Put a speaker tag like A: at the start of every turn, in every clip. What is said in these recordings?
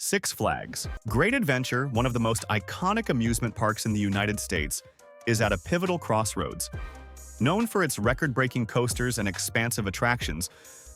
A: Six Flags Great Adventure, one of the most iconic amusement parks in the United States, is at a pivotal crossroads. Known for its record-breaking coasters and expansive attractions,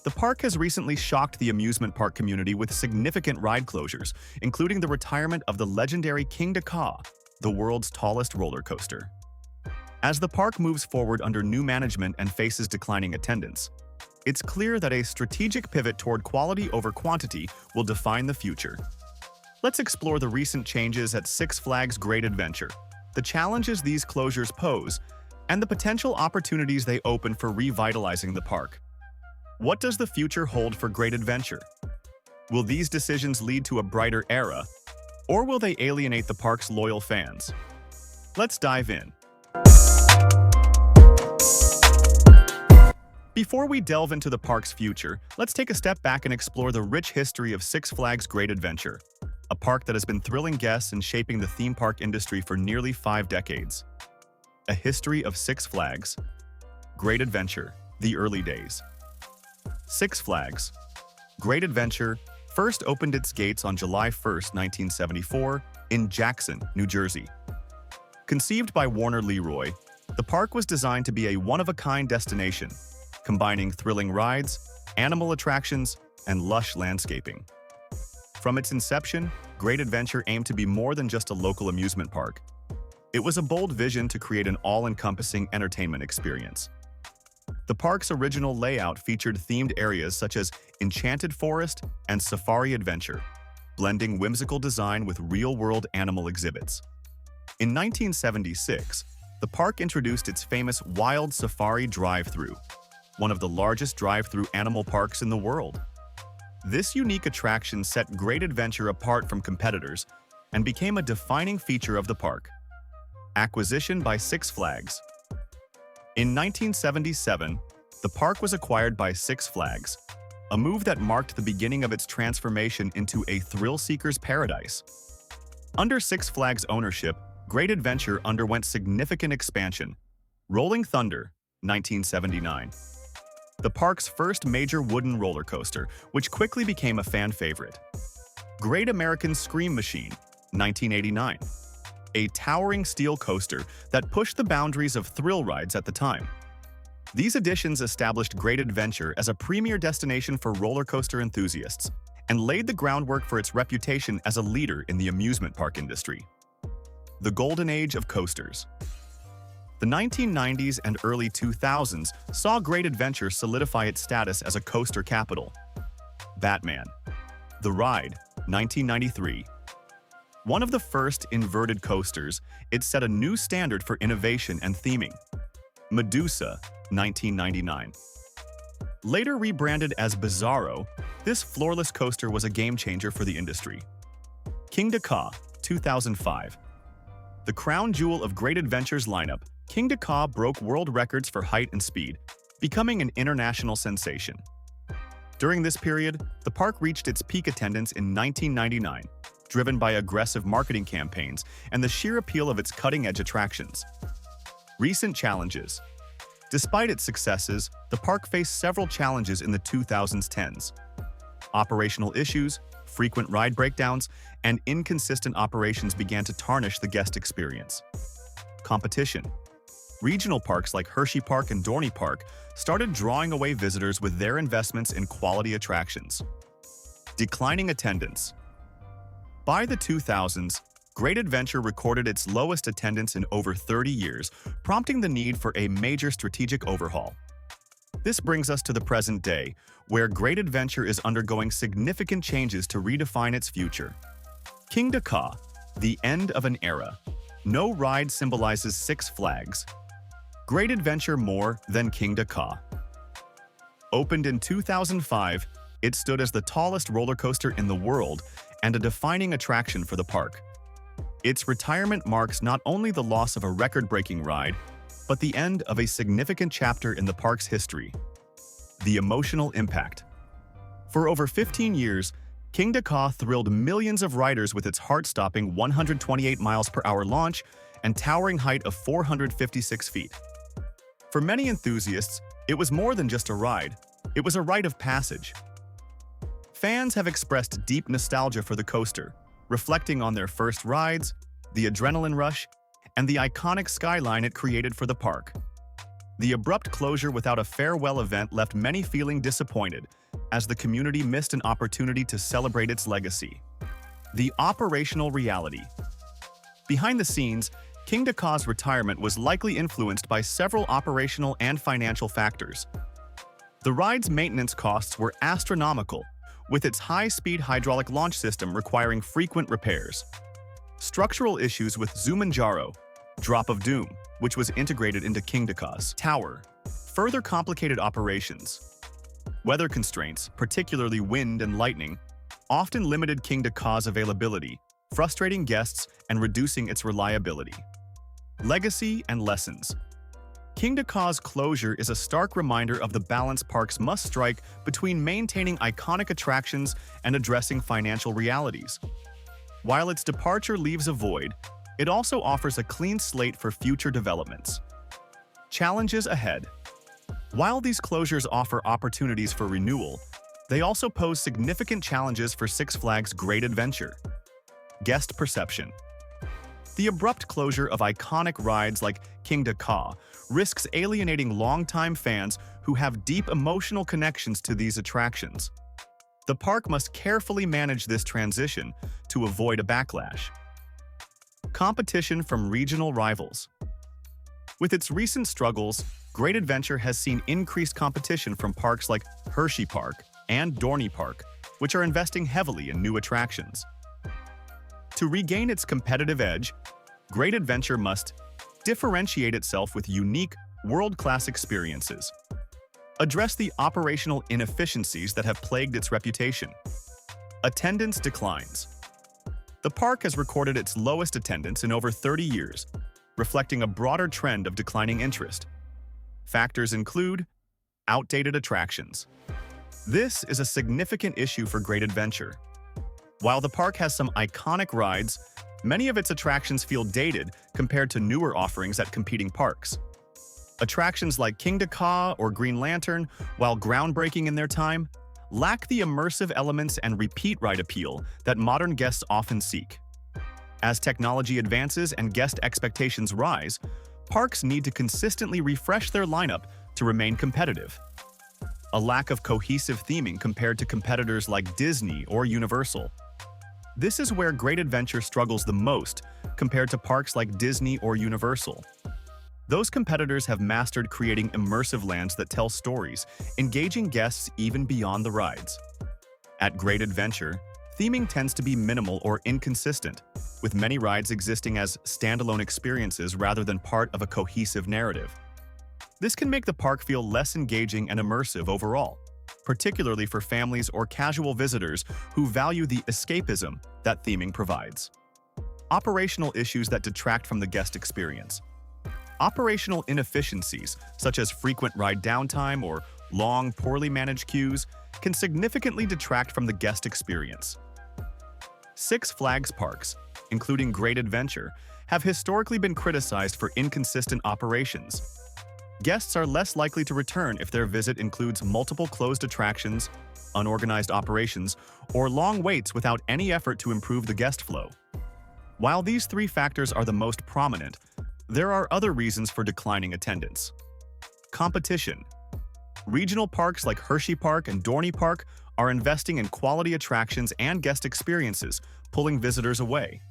A: the park has recently shocked the amusement park community with significant ride closures, including the retirement of the legendary Kingda Ka, the world's tallest roller coaster. As the park moves forward under new management and faces declining attendance, it's clear that a strategic pivot toward quality over quantity will define the future. Let's explore the recent changes at Six Flags Great Adventure, the challenges these closures pose, and the potential opportunities they open for revitalizing the park. What does the future hold for Great Adventure? Will these decisions lead to a brighter era, or will they alienate the park's loyal fans? Let's dive in. Before we delve into the park's future, let's take a step back and explore the rich history of Six Flags Great Adventure, a park that has been thrilling guests and shaping the theme park industry for nearly 5 decades. A history of Six Flags Great Adventure, the early days. Six Flags Great Adventure first opened its gates on July 1, 1974, in Jackson, New Jersey. Conceived by Warner Leroy, the park was designed to be a one-of-a-kind destination, combining thrilling rides, animal attractions, and lush landscaping. From its inception, Great Adventure aimed to be more than just a local amusement park. It was a bold vision to create an all-encompassing entertainment experience. The park's original layout featured themed areas such as Enchanted Forest and Safari Adventure, blending whimsical design with real-world animal exhibits. In 1976, the park introduced its famous Wild Safari Drive-Thru, one of the largest drive-thru animal parks in the world. This unique attraction set Great Adventure apart from competitors and became a defining feature of the park. Acquisition by Six Flags. In 1977, the park was acquired by Six Flags, a move that marked the beginning of its transformation into a thrill-seeker's paradise. Under Six Flags ownership, Great Adventure underwent significant expansion. Rolling Thunder, 1979. The park's first major wooden roller coaster, which quickly became a fan favorite. Great American Scream Machine, 1989. A towering steel coaster that pushed the boundaries of thrill rides at the time. These additions established Great Adventure as a premier destination for roller coaster enthusiasts and laid the groundwork for its reputation as a leader in the amusement park industry. The Golden Age of Coasters. The 1990s and early 2000s saw Great Adventure solidify its status as a coaster capital. Batman. The Ride, 1993. One of the first inverted coasters, it set a new standard for innovation and theming. Medusa, 1999. Later rebranded as Bizarro, this floorless coaster was a game-changer for the industry. Kingda Ka, 2005. The crown jewel of Great Adventure's lineup, Kingda Ka broke world records for height and speed, becoming an international sensation. During this period, the park reached its peak attendance in 1999, driven by aggressive marketing campaigns and the sheer appeal of its cutting-edge attractions. Recent challenges. Despite its successes, the park faced several challenges in the 2010s. Operational issues, frequent ride breakdowns, and inconsistent operations began to tarnish the guest experience. Competition. Regional parks like Hershey Park and Dorney Park started drawing away visitors with their investments in quality attractions. Declining attendance. By the 2000s, Great Adventure recorded its lowest attendance in over 30 years, prompting the need for a major strategic overhaul. This brings us to the present day, where Great Adventure is undergoing significant changes to redefine its future. Kingda Ka, the end of an era. No ride symbolizes Six Flags. Great Adventure more than Kingda Ka. Opened in 2005, it stood as the tallest roller coaster in the world and a defining attraction for the park. Its retirement marks not only the loss of a record-breaking ride, but the end of a significant chapter in the park's history. The emotional impact. For over 15 years, Kingda Ka thrilled millions of riders with its heart-stopping 128 miles per hour launch and towering height of 456 feet. For many enthusiasts, it was more than just a ride. It was a rite of passage. Fans have expressed deep nostalgia for the coaster, reflecting on their first rides, the adrenaline rush, and the iconic skyline it created for the park. The abrupt closure without a farewell event left many feeling disappointed, as the community missed an opportunity to celebrate its legacy. The operational reality. Behind the scenes, Kingda Ka's retirement was likely influenced by several operational and financial factors. The ride's maintenance costs were astronomical, with its high-speed hydraulic launch system requiring frequent repairs. Structural issues with Zumanjaro, Drop of Doom, which was integrated into Kingda Ka's tower, further complicated operations. Weather constraints, particularly wind and lightning, often limited Kingda Ka's availability, frustrating guests and reducing its reliability. Legacy and lessons. Kingda Ka's closure is a stark reminder of the balance parks must strike between maintaining iconic attractions and addressing financial realities. While its departure leaves a void, it also offers a clean slate for future developments. Challenges ahead. While these closures offer opportunities for renewal, they also pose significant challenges for Six Flags Great Adventure. Guest perception. The abrupt closure of iconic rides like Kingda Ka risks alienating longtime fans who have deep emotional connections to these attractions. The park must carefully manage this transition to avoid a backlash. Competition from regional rivals. With its recent struggles, Great Adventure has seen increased competition from parks like Hershey Park and Dorney Park, which are investing heavily in new attractions. To regain its competitive edge, Great Adventure must differentiate itself with unique, world-class experiences, address the operational inefficiencies that have plagued its reputation. Attendance declines. The park has recorded its lowest attendance in over 30 years, reflecting a broader trend of declining interest. Factors include outdated attractions. This is a significant issue for Great Adventure. While the park has some iconic rides, many of its attractions feel dated compared to newer offerings at competing parks. Attractions like Kingda Ka or Green Lantern, while groundbreaking in their time, lack the immersive elements and repeat ride appeal that modern guests often seek. As technology advances and guest expectations rise, parks need to consistently refresh their lineup to remain competitive. A lack of cohesive theming compared to competitors like Disney or Universal. This is where Great Adventure struggles the most compared to parks like Disney or Universal. Those competitors have mastered creating immersive lands that tell stories, engaging guests even beyond the rides. At Great Adventure, theming tends to be minimal or inconsistent, with many rides existing as standalone experiences rather than part of a cohesive narrative. This can make the park feel less engaging and immersive overall, particularly for families or casual visitors who value the escapism that theming provides. Operational issues that detract from the guest experience. Operational inefficiencies, such as frequent ride downtime or long, poorly managed queues, can significantly detract from the guest experience. Six Flags parks, including Great Adventure, have historically been criticized for inconsistent operations. Guests are less likely to return if their visit includes multiple closed attractions, unorganized operations, or long waits without any effort to improve the guest flow. While these three factors are the most prominent, there are other reasons for declining attendance. Competition. Regional parks like Hershey Park and Dorney Park are investing in quality attractions and guest experiences, pulling visitors away.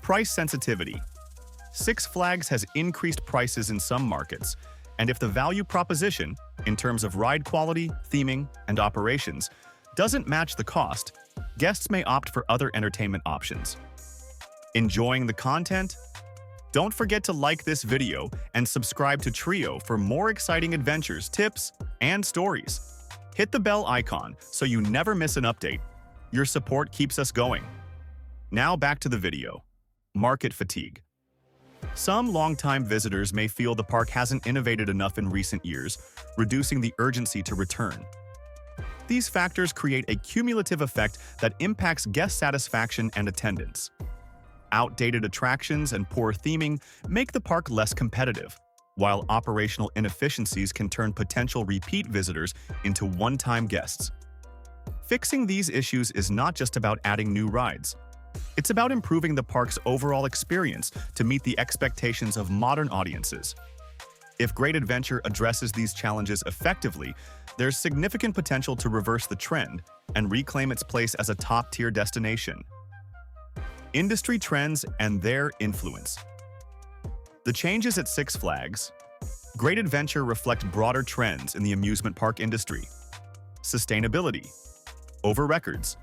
A: Price sensitivity. Six Flags has increased prices in some markets, and if the value proposition, in terms of ride quality, theming, and operations, doesn't match the cost, guests may opt for other entertainment options. Enjoying the content? Don't forget to like this video and subscribe to Trio for more exciting adventures, tips, and stories. Hit the bell icon so you never miss an update. Your support keeps us going. Now back to the video. Market fatigue. Some longtime visitors may feel the park hasn't innovated enough in recent years, reducing the urgency to return. These factors create a cumulative effect that impacts guest satisfaction and attendance. Outdated attractions and poor theming make the park less competitive, while operational inefficiencies can turn potential repeat visitors into one-time guests. Fixing these issues is not just about adding new rides. It's about improving the park's overall experience to meet the expectations of modern audiences. If Great Adventure addresses these challenges effectively, there's significant potential to reverse the trend and reclaim its place as a top-tier destination. Industry trends and their influence. The changes at Six Flags Great Adventure reflect broader trends in the amusement park industry. Sustainability. Over records.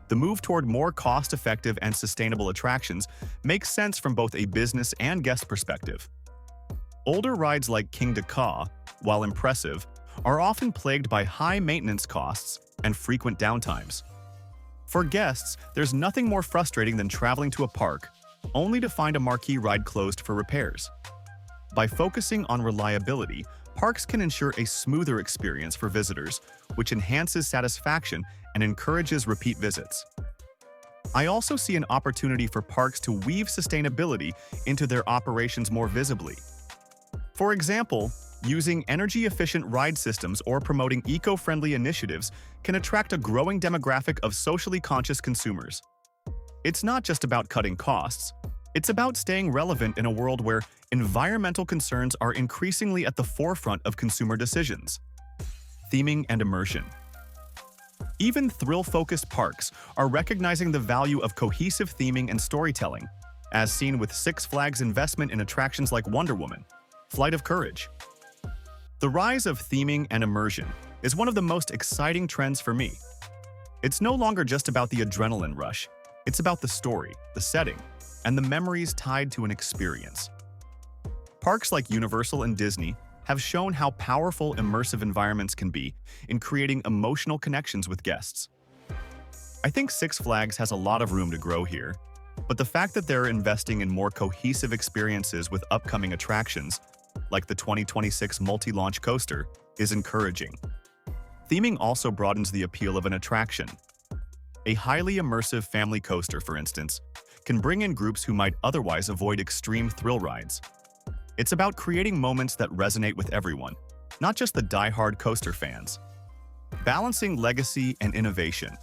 A: The move toward more cost-effective and sustainable attractions makes sense from both a business and guest perspective. Older rides like Kingda Ka, while impressive, are often plagued by high maintenance costs and frequent downtimes. For guests, there's nothing more frustrating than traveling to a park only to find a marquee ride closed for repairs. By focusing on reliability, parks can ensure a smoother experience for visitors, which enhances satisfaction and encourages repeat visits. I also see an opportunity for parks to weave sustainability into their operations more visibly. For example, using energy-efficient ride systems or promoting eco-friendly initiatives can attract a growing demographic of socially conscious consumers. It's not just about cutting costs. It's about staying relevant in a world where environmental concerns are increasingly at the forefront of consumer decisions. Theming and immersion. Even thrill-focused parks are recognizing the value of cohesive theming and storytelling, as seen with Six Flags' investment in attractions like Wonder Woman, Flight of Courage. The rise of theming and immersion is one of the most exciting trends for me. It's no longer just about the adrenaline rush. It's about the story, the setting, and the memories tied to an experience. Parks like Universal and Disney have shown how powerful immersive environments can be in creating emotional connections with guests. I think Six Flags has a lot of room to grow here, but the fact that they're investing in more cohesive experiences with upcoming attractions, like the 2026 multi-launch coaster, is encouraging. Theming also broadens the appeal of an attraction. A highly immersive family coaster, for instance, can bring in groups who might otherwise avoid extreme thrill rides. It's about creating moments that resonate with everyone, not just the die-hard coaster fans. Balancing legacy and innovation.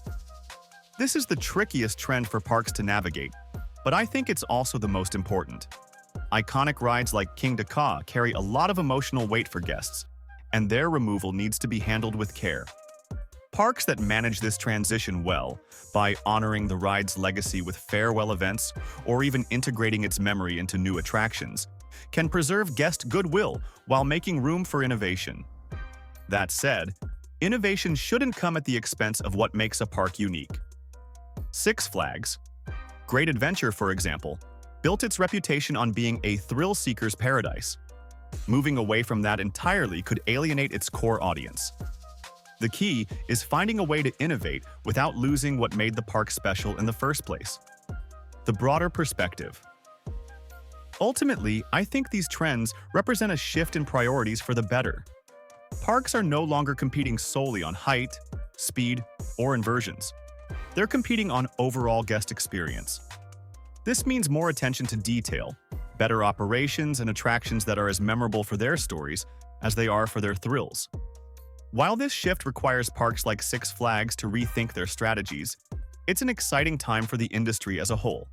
A: This is the trickiest trend for parks to navigate, but I think it's also the most important. Iconic rides like Kingda Ka carry a lot of emotional weight for guests, and their removal needs to be handled with care. Parks that manage this transition well, by honoring the ride's legacy with farewell events or even integrating its memory into new attractions, can preserve guest goodwill while making room for innovation. That said, innovation shouldn't come at the expense of what makes a park unique. Six Flags Great Adventure, for example, built its reputation on being a thrill-seeker's paradise. Moving away from that entirely could alienate its core audience. The key is finding a way to innovate without losing what made the park special in the first place. The broader perspective. Ultimately, I think these trends represent a shift in priorities for the better. Parks are no longer competing solely on height, speed, or inversions. They're competing on overall guest experience. This means more attention to detail, better operations, and attractions that are as memorable for their stories as they are for their thrills. While this shift requires parks like Six Flags to rethink their strategies, it's an exciting time for the industry as a whole.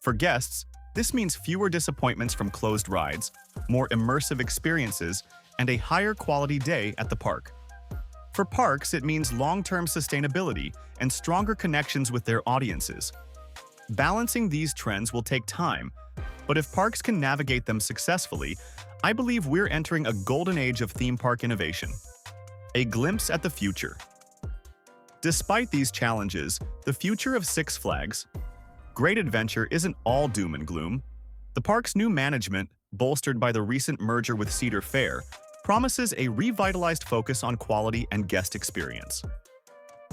A: For guests, this means fewer disappointments from closed rides, more immersive experiences, and a higher quality day at the park. For parks, it means long-term sustainability and stronger connections with their audiences. Balancing these trends will take time, but if parks can navigate them successfully, I believe we're entering a golden age of theme park innovation. A glimpse at the future. Despite these challenges, the future of Six Flags Great Adventure isn't all doom and gloom. The park's new management, bolstered by the recent merger with Cedar Fair, promises a revitalized focus on quality and guest experience.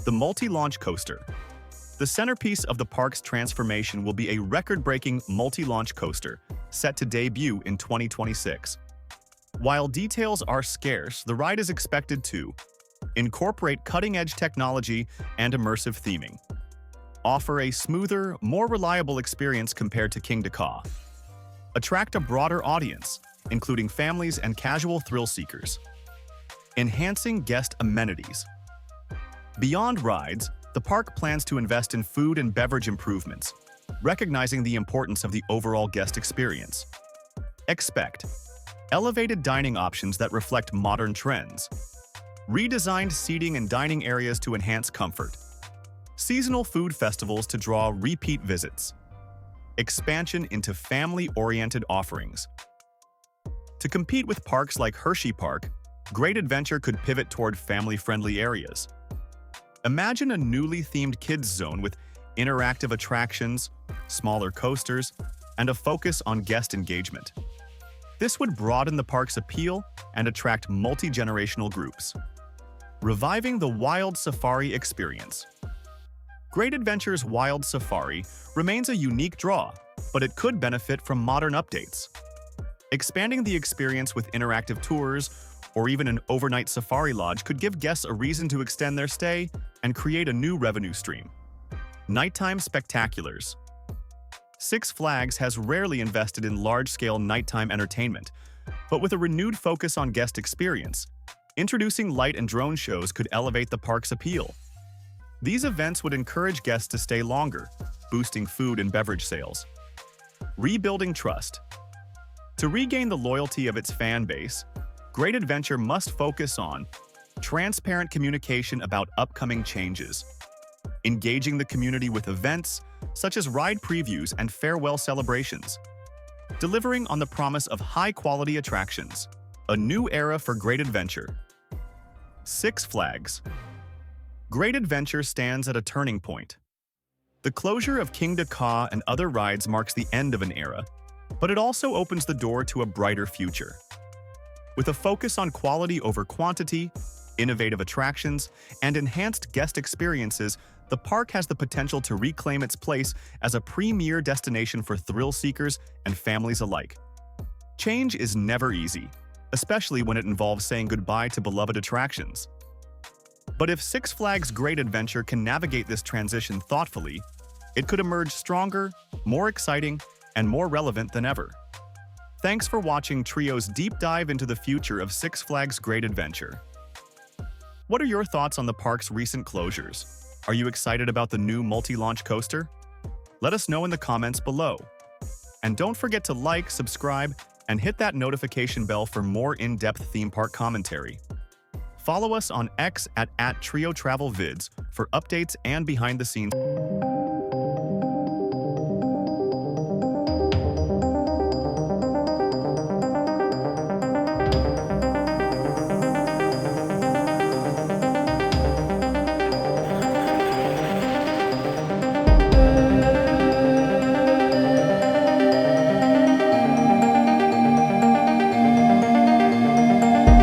A: The multi-launch coaster. The centerpiece of the park's transformation will be a record-breaking multi-launch coaster, set to debut in 2026. While details are scarce, the ride is expected to incorporate cutting-edge technology and immersive theming, offer a smoother, more reliable experience compared to Kingda Ka, attract a broader audience, including families and casual thrill seekers, enhancing guest amenities. Beyond rides, the park plans to invest in food and beverage improvements, recognizing the importance of the overall guest experience. Expect elevated dining options that reflect modern trends, redesigned seating and dining areas to enhance comfort, seasonal food festivals to draw repeat visits, expansion into family-oriented offerings. To compete with parks like Hershey Park, Great Adventure could pivot toward family-friendly areas. Imagine a newly themed kids zone with interactive attractions, smaller coasters, and a focus on guest engagement. This would broaden the park's appeal and attract multi-generational groups. Reviving the Wild Safari experience. Great Adventure's Wild Safari remains a unique draw, but it could benefit from modern updates. Expanding the experience with interactive tours or even an overnight safari lodge could give guests a reason to extend their stay and create a new revenue stream. Nighttime spectaculars. Six Flags has rarely invested in large-scale nighttime entertainment, but with a renewed focus on guest experience, introducing light and drone shows could elevate the park's appeal. These events would encourage guests to stay longer, boosting food and beverage sales. Rebuilding trust. To regain the loyalty of its fan base, Great Adventure must focus on transparent communication about upcoming changes, engaging the community with events such as ride previews and farewell celebrations, delivering on the promise of high-quality attractions. A new era for Great Adventure. Six Flags. Great Adventure stands at a turning point. The closure of Kingda Ka and other rides marks the end of an era, but it also opens the door to a brighter future. With a focus on quality over quantity, innovative attractions, and enhanced guest experiences, the park has the potential to reclaim its place as a premier destination for thrill seekers and families alike. Change is never easy, especially when it involves saying goodbye to beloved attractions. But if Six Flags Great Adventure can navigate this transition thoughtfully, it could emerge stronger, more exciting, and more relevant than ever. Thanks for watching Trio's deep dive into the future of Six Flags Great Adventure. What are your thoughts on the park's recent closures? Are you excited about the new multi-launch coaster? Let us know in the comments below. And don't forget to like, subscribe, and hit that notification bell for more in-depth theme park commentary. Follow us on X at @TrioTravelVids for updates and behind-the-scenes.